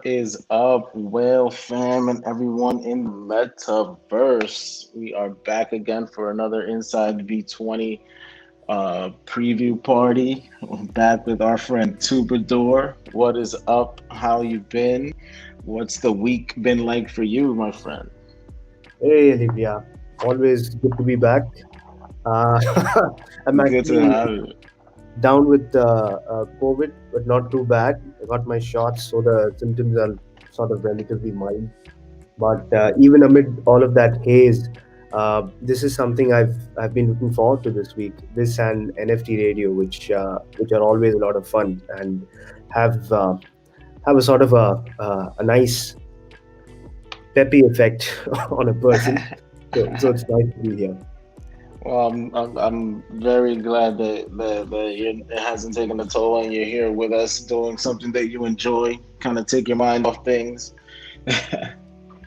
is up, Whale fam, and everyone in the metaverse? We are back again for another Inside B20 preview party. We're back with our friend TwoBadour. What is up? How you been? What's the week been like for you, my friend? Hey, Alegria. Always good to be back. Uh, I'm Good to actually have you. down with COVID, but not too bad. I got my shots, so the symptoms are sort of relatively mild. But even amid all of that haze, this is something I've been looking forward to this week. This and NFT radio, which are always a lot of fun and have uh, have a sort of a nice peppy effect on a person. So it's nice to be here. Well, I'm very glad that it hasn't taken a toll and you're here with us doing something that you enjoy, kind of take your mind off things.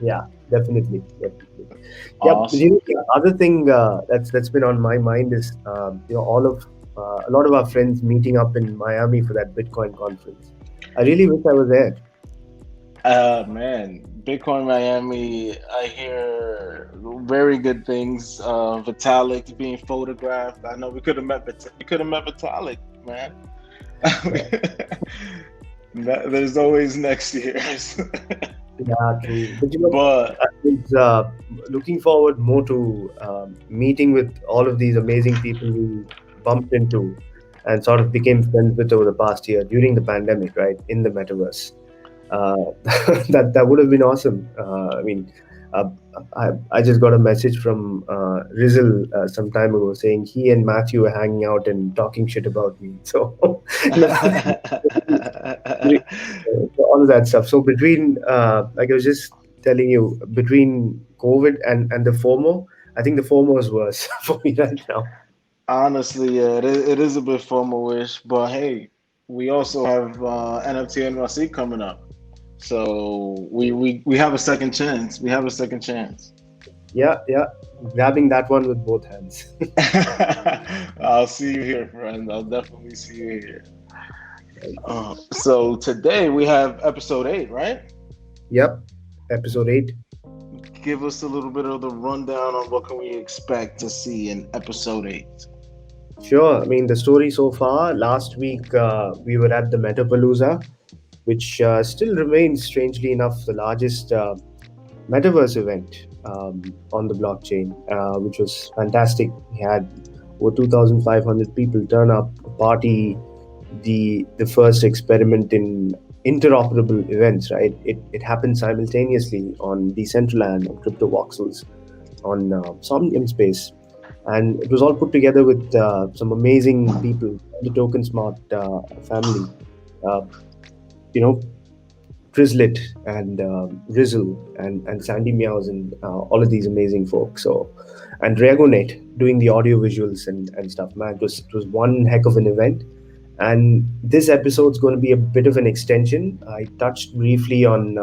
Yeah, definitely, definitely. Yeah, but Awesome. the other thing that's been on my mind is all of a lot of our friends meeting up in Miami for that Bitcoin conference. I really wish I was there. Man, Bitcoin Miami, I hear very good things. Vitalik being photographed. I know we could have met Vitalik, man. Yeah, There's always next year. yeah, true. But But I was looking forward more to meeting with all of these amazing people we bumped into and sort of became friends with over the past year during the pandemic, right, in the metaverse. Uh, that would have been awesome. Uh, I just got a message from Rizal some time ago saying he and Matthew were hanging out and talking shit about me. So, you know, all of that stuff. So between, like I was just telling you, between COVID and the FOMO, I think the FOMO is worse for me right now. honestly, yeah, it is a bit FOMO-ish, but hey, we also have NFT NYC coming up. So we have a second chance. We have a second chance. Yeah, yeah, grabbing that one with both hands. I'll see you here, friend. I'll definitely see you here. So today we have episode 8, right? Yep, episode 8. Give us a little bit of the rundown on what can we expect to see in episode 8. Sure. I mean, the story so far, last week we were at the Metapalooza, which still remains, strangely enough, the largest metaverse event on the blockchain, which was fantastic. We had over 2,500 people turn up, a party, the first experiment in interoperable events, right? It happened simultaneously on Decentraland, on Crypto Voxels, on Somnium Space, and it was all put together with some amazing people, the Token Smart family, uh, you know, Trizlit and Rizzle and Sandy Meows and all of these amazing folks. So, and Dragonet doing the audio visuals and stuff. Man, it was one heck of an event. And this episode's going to be a bit of an extension. I touched briefly on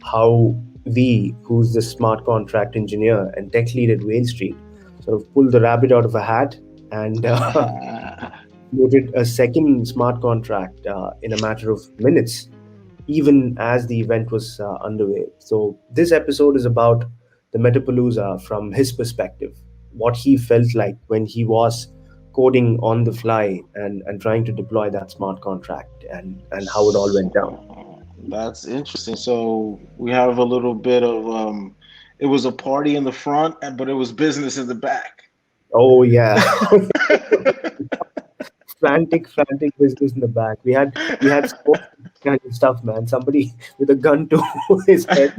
how V, who's the smart contract engineer and tech lead at Wall Street, sort of pulled the rabbit out of a hat and created a second smart contract in a matter of minutes, even as the event was underway. So, this episode is about the Metapalooza from his perspective, what he felt like when he was coding on the fly and trying to deploy that smart contract and how it all went down. That's interesting. So we have a little bit of it was a party in the front, but it was business in the back. Oh, yeah. Frantic business in the back. We had so much kind of stuff, man. Somebody with a gun to his head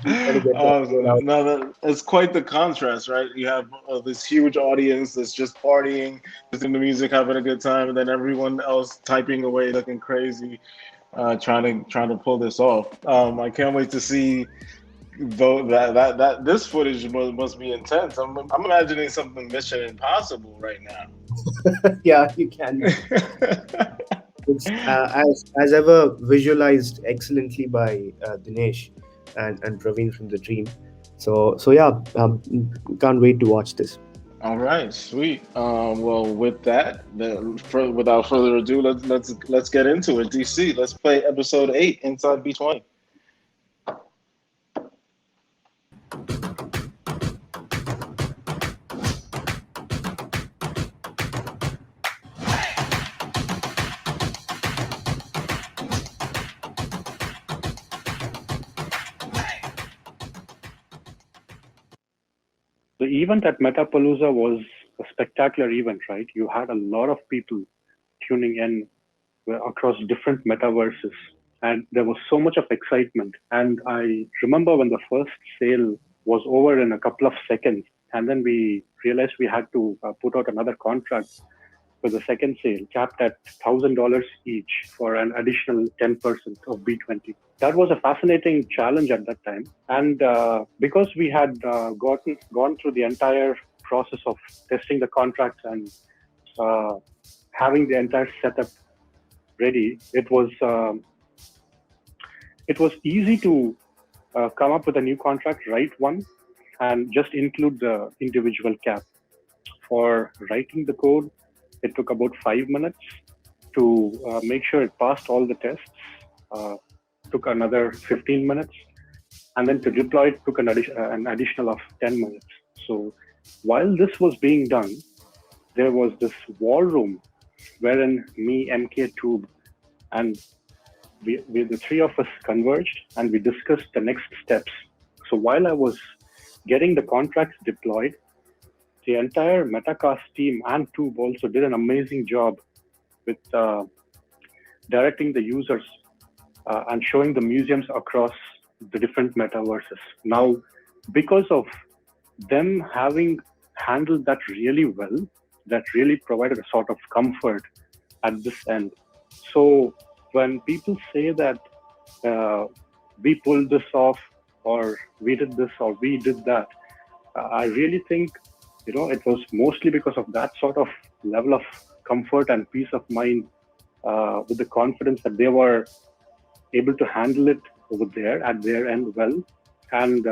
trying to get that Oh, code out. no, it's quite the contrast, right? You have this huge audience that's just partying, listening to music, having a good time, and then everyone else typing away, looking crazy, trying to pull this off. I can't wait to see though that this footage must be intense. I'm imagining something Mission Impossible right Yeah, you can. now. It's as ever visualized excellently by Dinesh and Praveen from the team. So yeah, can't wait to watch this. All right, sweet. Well, with that, without further ado, let's get into it. DC, let's play episode 8 inside B20. The event at Metapalooza was a spectacular event, right? You had a lot of people tuning in across different metaverses, and there was so much of excitement. And I remember when the first sale was over in a couple of seconds, and then we realized we had to put out another contract for the second sale, capped at $1,000 each for an additional 10% of B20. That was a fascinating challenge at that time. And because we had gone through the entire process of testing the contracts and uh, having the entire setup ready, it was easy to come up with a new contract, write one, and just include the individual cap. For writing the code, it took about 5 minutes. To make sure it passed all the tests, uh, took another 15 minutes. And then to deploy it took an additional of 10 minutes. So while this was being done, there was this war room wherein me, MK, Tube, and the three of us converged and we discussed the next steps. So while I was getting the contracts deployed, the entire Metacast team and Tube also did an amazing job with directing the users and showing the museums across the different metaverses. Now, because of them having handled that really well, that really provided a sort of comfort at this end. So when people say that we pulled this off, or we did this, or we did that, I really think it was mostly because of that sort of level of comfort and peace of mind, with the confidence that they were able to handle it over there at their end well, and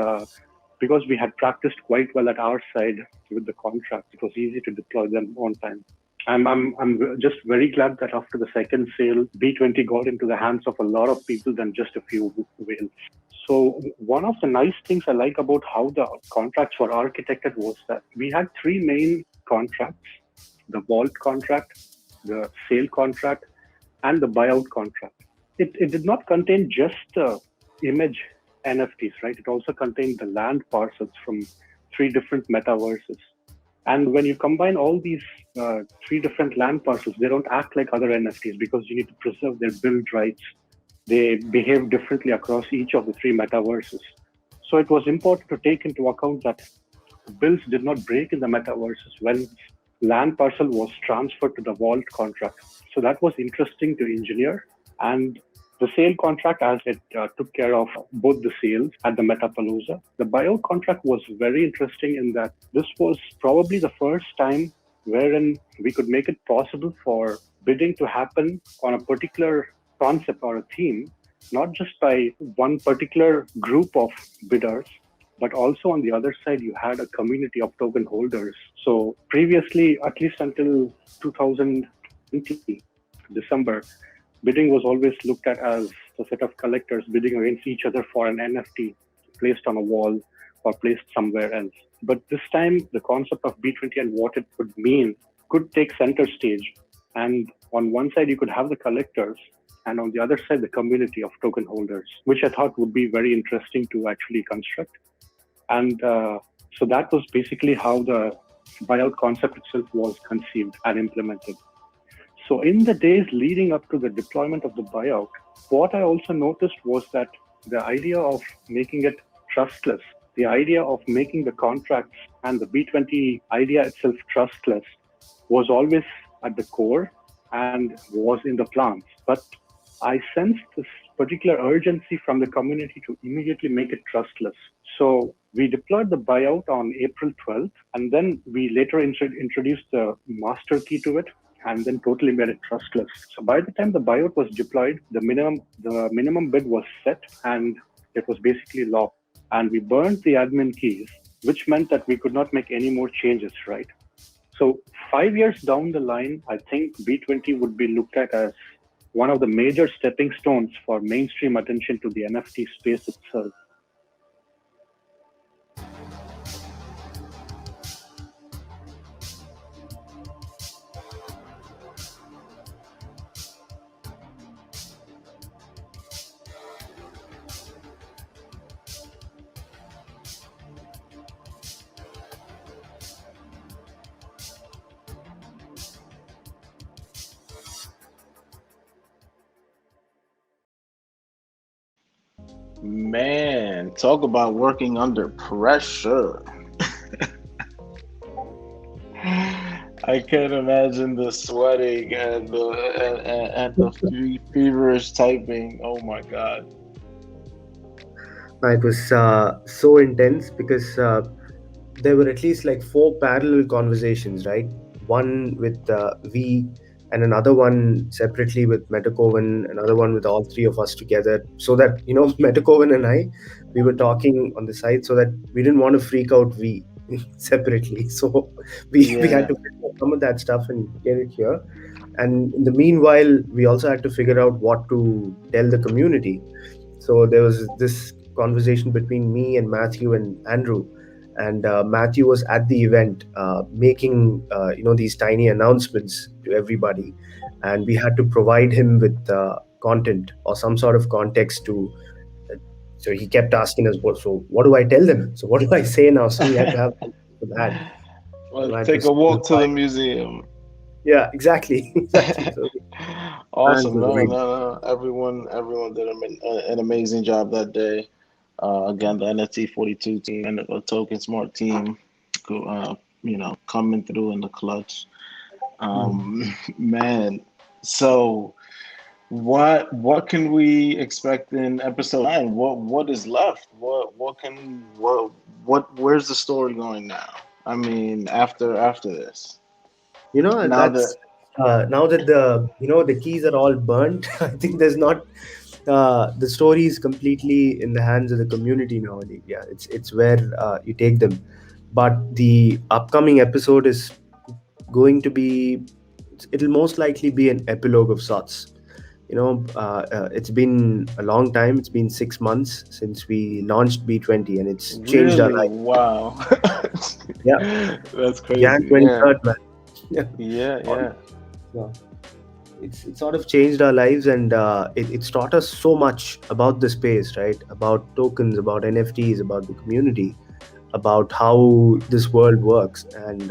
because we had practiced quite well at our side with the contract, it was easy to deploy them on time. I'm just very glad that after the second sale, B20 got into the hands of a lot of people than just a few whales. So one of the nice things I like about how the contracts were architected was that we had three main contracts: the vault contract, the sale contract, and the buyout contract. It did not contain just the image NFTs, right? It also contained the land parcels from three different metaverses. And when you combine all these three different land parcels, they don't act like other NFTs because you need to preserve their build rights. They behave differently across each of the three metaverses. So it was important to take into account that bills did not break in the metaverses when land parcel was transferred to the vault contract. So that was interesting to engineer. And the sale contract, as it took care of both the sales at the Metapalooza. The buyout contract was very interesting in that this was probably the first time wherein we could make it possible for bidding to happen on a particular concept or a theme, not just by one particular group of bidders, but also on the other side, you had a community of token holders. So previously, at least until 2020, December, bidding was always looked at as a set of collectors bidding against each other for an NFT placed on a wall or placed somewhere else. But this time, the concept of B20 and what it could mean could take center stage. And on one side, you could have the collectors, and on the other side, the community of token holders, which I thought would be very interesting to actually construct. And so that was basically how the buyout concept itself was conceived and implemented. So in the days leading up to the deployment of the buyout, what I also noticed was that the idea of making it trustless, the idea of making the contracts and the B20 idea itself trustless was always at the core and was in the plans. But I sensed this particular urgency from the community to immediately make it trustless. So we deployed the buyout on April 12th, and then we later introduced the master key to it, and then totally made it trustless. So by the time the buyout was deployed, the minimum bid was set, and it was basically locked. And we burned the admin keys which meant that we could not make any more changes, right? So 5 years down the line, I think B20 would be looked at as one of the major stepping stones for mainstream attention to the NFT space itself. Man, talk about working under pressure. I can't imagine the sweating and the feverish typing. Oh my god. It was so intense because there were at least like four parallel conversations, right? One with V, and another one separately with Metakovan, another one with all three of us together. So that, Metakovan and I, we were talking on the side so that we didn't want to freak out V separately. So we had Yeah. to figure out some of that stuff and get it here. And in the meanwhile, we also had to figure out what to tell the community. So there was this conversation between me and Matthew and Andrew, and Matthew was at the event making these tiny announcements to everybody, and we had to provide him with content or some sort of context to. So he kept asking us, "What? So what do I tell them? So what do I say now?" So we had to have for that. Well, I had to take a walk to simplify. the museum. Yeah, exactly, exactly. So plans Awesome. was No, no, right. no. Everyone did an amazing job that day. Again, the NFT 42 team and the Token Smart team, coming through in the clutch. Mm. Man, so what can we expect in episode 9? What is left? Where's the story going now? I mean, after this, now that That's now that the keys are all burnt. I think there's not the story is completely in the hands of the community now. Yeah, it's where you take them. But the upcoming episode is going to be, it'll most likely be an epilogue of sorts. It's been a long time. It's been 6 months since we launched B20, and it's changed our really, life. wow, Yeah, that's Jan crazy. Yeah, 23rd, man. Yeah. yeah, On- yeah. yeah. It's sort of changed our lives, and it's taught us so much about the space, right? About tokens, about NFTs, about the community, about how this world works. And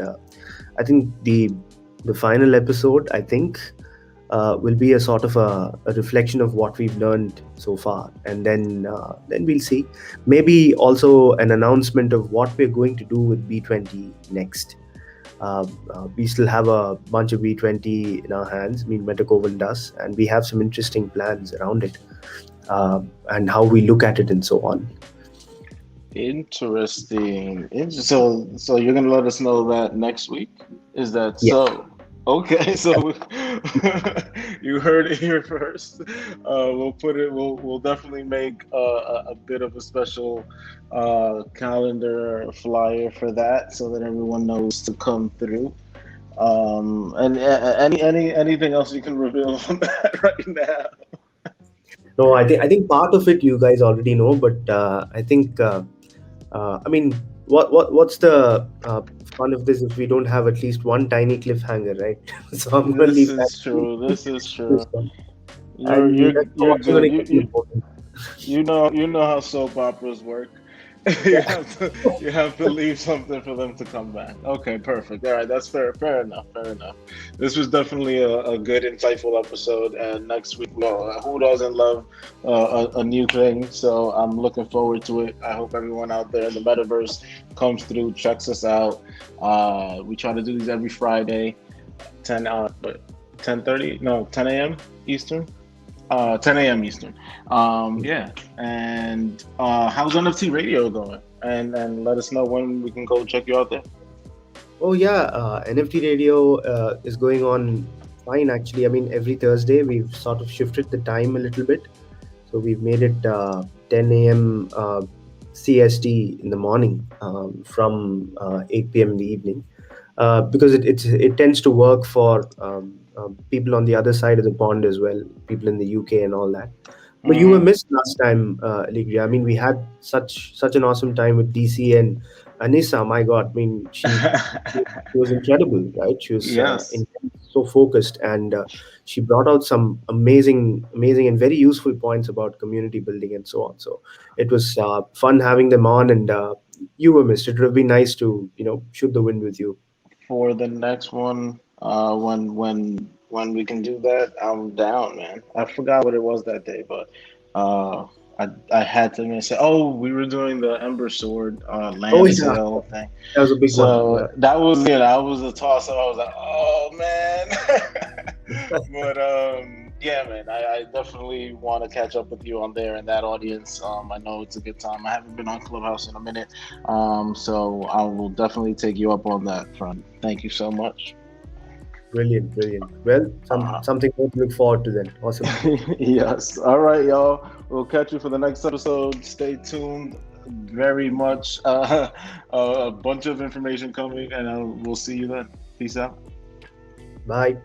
I think the final episode, I think, will be a sort of a reflection of what we've learned so far, and then we'll see. Maybe also an announcement of what we're going to do with B20 next. We still have a bunch of B20 in our hands. I mean, Metakovan does, and we have some interesting plans around it, and how we look at it, and so on. Interesting. So you're gonna let us know that next week? Is that Yes. so? Okay, so you heard it here first. We'll put it. We'll definitely make a bit of a special calendar flyer for that, so that everyone knows to come through. And anything else you can reveal on that right now? No, I think part of it you guys already know, but I think I mean, what's the fun of this if we don't have at least one tiny cliffhanger, right? So I'm gonna This leave that is to true. This is this true. one, You're and that's you're also good. gonna get important. You know how soap operas work. Yeah. You have to leave something for them to come back. Okay, perfect. All right, that's fair. Fair enough. Fair enough. This was definitely a good, insightful episode. And next week, well, who doesn't love a new thing? So I'm looking forward to it. I hope everyone out there in the metaverse comes through, checks us out. We try to do these every Friday, 10:30, no, 10 a.m. Eastern. 10 a.m. Eastern. Yeah. And how's NFT Radio going? And let us know when we can go check you out there. Oh yeah, NFT radio is going on fine actually. I mean, every Thursday we've sort of shifted the time a little bit, so we've made it 10 a.m. CST in the morning, from 8 p.m. in the evening, because it tends to work for people on the other side of the pond as well, people in the UK and all that. But you were Hmm. missed last time, Alegria. I mean, we had such an awesome time with DC and Anissa. My God, I mean, she was incredible, right? She was Yes. so focused, and she brought out some amazing and very useful points about community building and so on. So it was fun having them on, and you were missed. It would have been nice to shoot the wind with you. For the next one, when we can do that, I'm down, man. I forgot what it was that day, but uh, I had to miss it. Oh, we were doing the Ember Sword Oh land yeah, sale thing, that was a big one. so Yeah. that was that was a toss up. I was like, oh man, but yeah, man, I definitely want to catch up with you on there and that audience. I know it's a good time. I haven't been on Clubhouse in a minute, so I will definitely take you up on that front. Thank you so much. Brilliant, brilliant. Well, Uh, something more to look forward to then. Awesome. yes. All right, y'all. We'll catch you for the next episode. Stay tuned. Very much a bunch of information coming, and we'll see you then. Peace out. Bye.